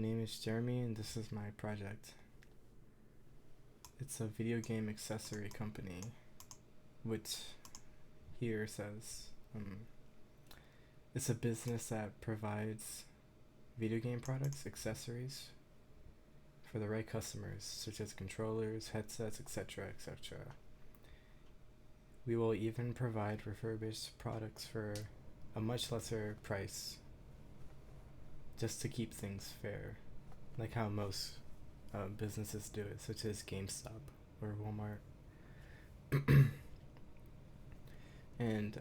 name is Jeremy, and this is my project. It's a video game accessory company, which here says it's a business that provides video game products, accessories for the right customers, such as controllers, headsets, etc., etc. We will even provide refurbished products for a much lesser price, just to keep things fair, like how most businesses do it, such as GameStop or Walmart. And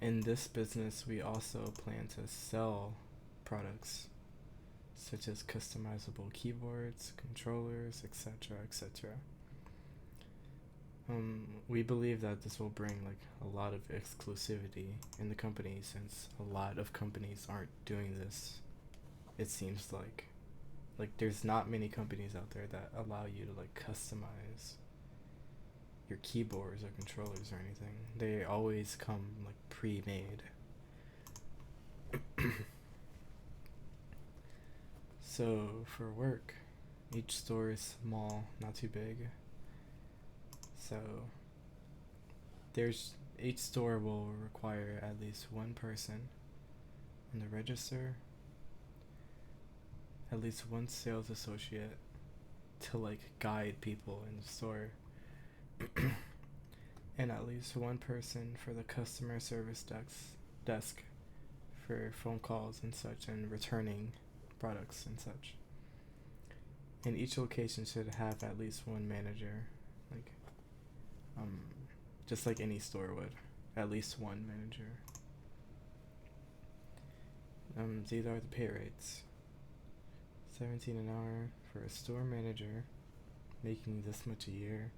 in this business, we also plan to sell products such as customizable keyboards, controllers, etc., etc. We believe that this will bring like a lot of exclusivity in the company, since a lot of companies aren't doing this. It seems like there's not many companies out there that allow you to like customize your keyboards or controllers or anything. They always come like pre-made. So for work, each store is small, not too big. So there's each store will require at least one person in the register, at least one sales associate to like guide people in the store, and at least one person for the customer service desk for phone calls and such, and returning products and such. And each location should have at least one manager, like um just like any store would, at least one manager. These are the pay rates. 17 an hour for a store manager, making this much a year.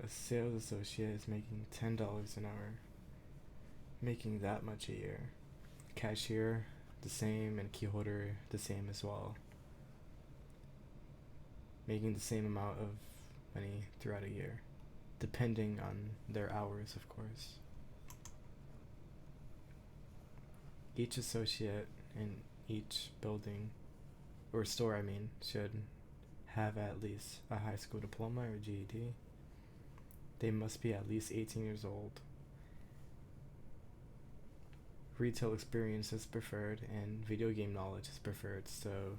A sales associate is making $10 an hour, making that much a year. Cashier, the same, and key holder, the same as well, making the same amount of money throughout a year, depending on their hours, of course. Each associate in each building, or store I mean, should have at least a high school diploma or GED. They must be at least 18 years old. Retail experience is preferred, and video game knowledge is preferred, so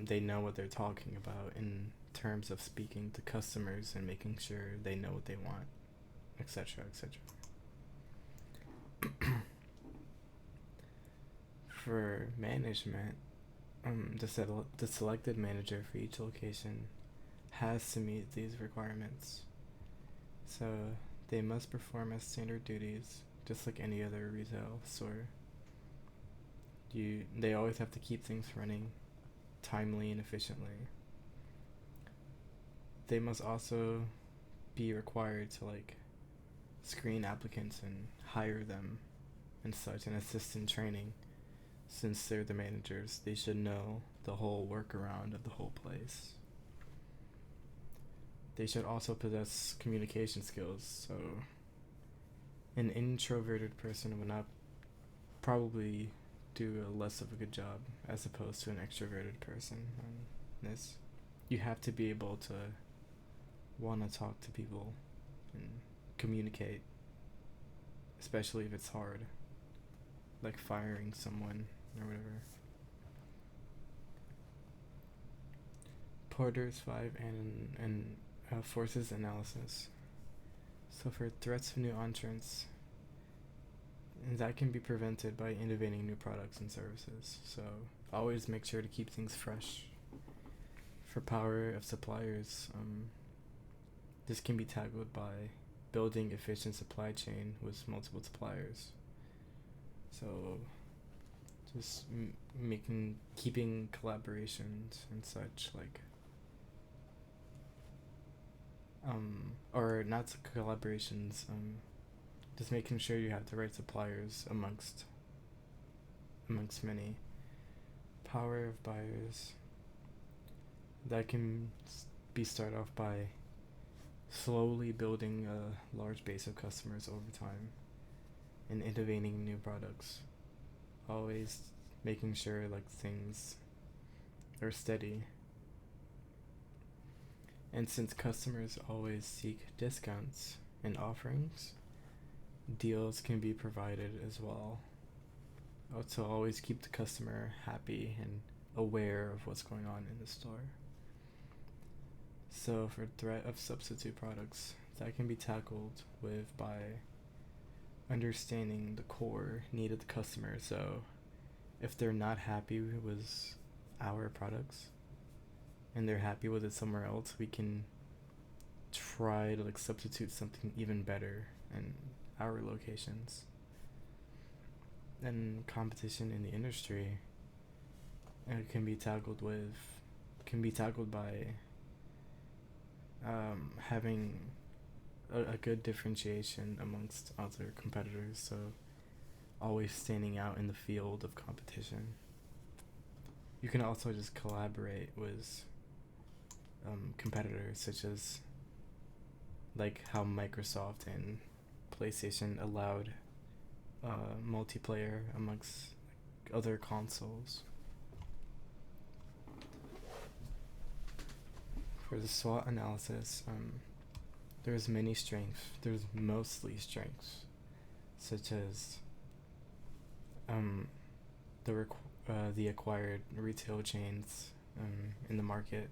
they know what they're talking about in terms of speaking to customers and making sure they know what they want, etc., etc. For management, the selected manager for each location has to meet these requirements. So they must perform as standard duties, just like any other retail store. They always have to keep things running timely and efficiently. They must also be required to like screen applicants and hire them and such, and assist in training. Since they're the managers, they should know the whole workaround of the whole place. They should also possess communication skills, so an introverted person would not probably do a less of a good job as opposed to an extroverted person on this. You have to be able to want to talk to people and communicate, especially if it's hard, like firing someone or whatever. Porter's 5 and forces analysis. So for threats of new entrants, that can be prevented by innovating new products and services. So always make sure to keep things fresh. For power of suppliers, this can be tackled by building efficient supply chain with multiple suppliers. So just keeping collaborations and such, like or not collaborations, just making sure you have the right suppliers amongst many. Power of buyers, that can be started off by slowly building a large base of customers over time and innovating new products. Always making sure like things are steady. And since customers always seek discounts and offerings, deals can be provided as well. To always keep the customer happy and aware of what's going on in the store. So for threat of substitute products, that can be tackled with by understanding the core need of the customer. So if they're not happy with our products and they're happy with it somewhere else, we can try to like substitute something even better in our locations. And competition in the industry, it can be tackled by having a good differentiation amongst other competitors, so always standing out in the field of competition. You can also just collaborate with competitors, such as like how Microsoft and PlayStation allowed multiplayer amongst other consoles. For the SWOT analysis, there's many strengths. There's mostly strengths, such as the acquired retail chains in the market,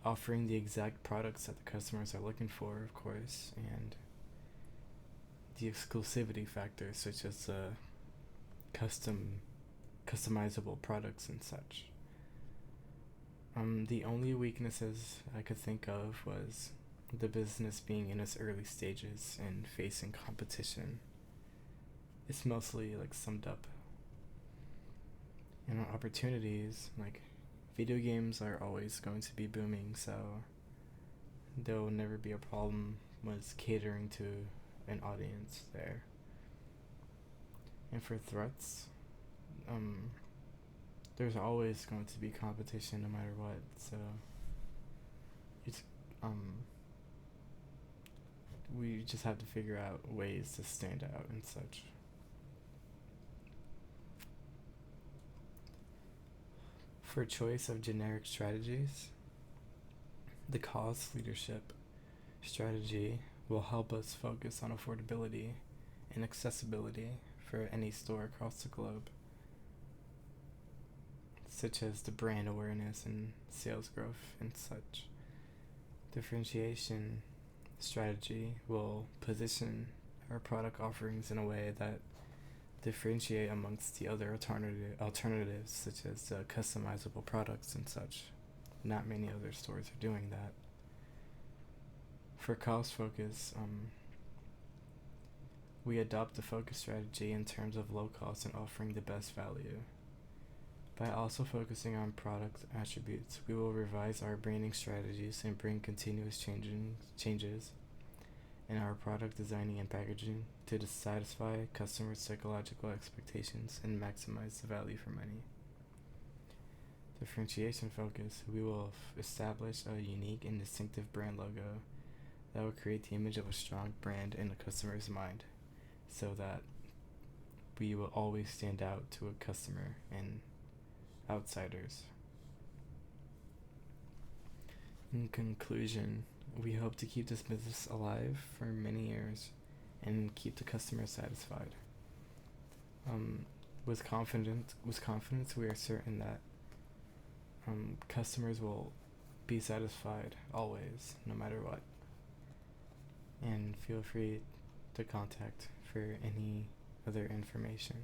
offering the exact products that the customers are looking for, of course, and the exclusivity factors, such as customizable products and such. The only weaknesses I could think of was the business being in its early stages and facing competition. It's mostly like summed up. And opportunities, like video games are always going to be booming, so there will never be a problem with catering to an audience there. And for threats, there's always going to be competition no matter what, so it's we just have to figure out ways to stand out and such. For choice of generic strategies, the cost leadership strategy will help us focus on affordability and accessibility for any store across the globe, such as the brand awareness and sales growth and such. Differentiation strategy will position our product offerings in a way that differentiate amongst the other alternatives, such as customizable products and such. Not many other stores are doing that. For cost focus, we adopt the focus strategy in terms of low cost and offering the best value. By also focusing on product attributes, we will revise our branding strategies and bring continuous changes in our product designing and packaging to satisfy customers' psychological expectations and maximize the value for money. Differentiation focus, we will establish a unique and distinctive brand logo that will create the image of a strong brand in the customer's mind, so that we will always stand out to a customer and outsiders. In conclusion, we hope to keep this business alive for many years and keep the customer satisfied. With confidence, we are certain that customers will be satisfied always, no matter what. And feel free to contact for any other information.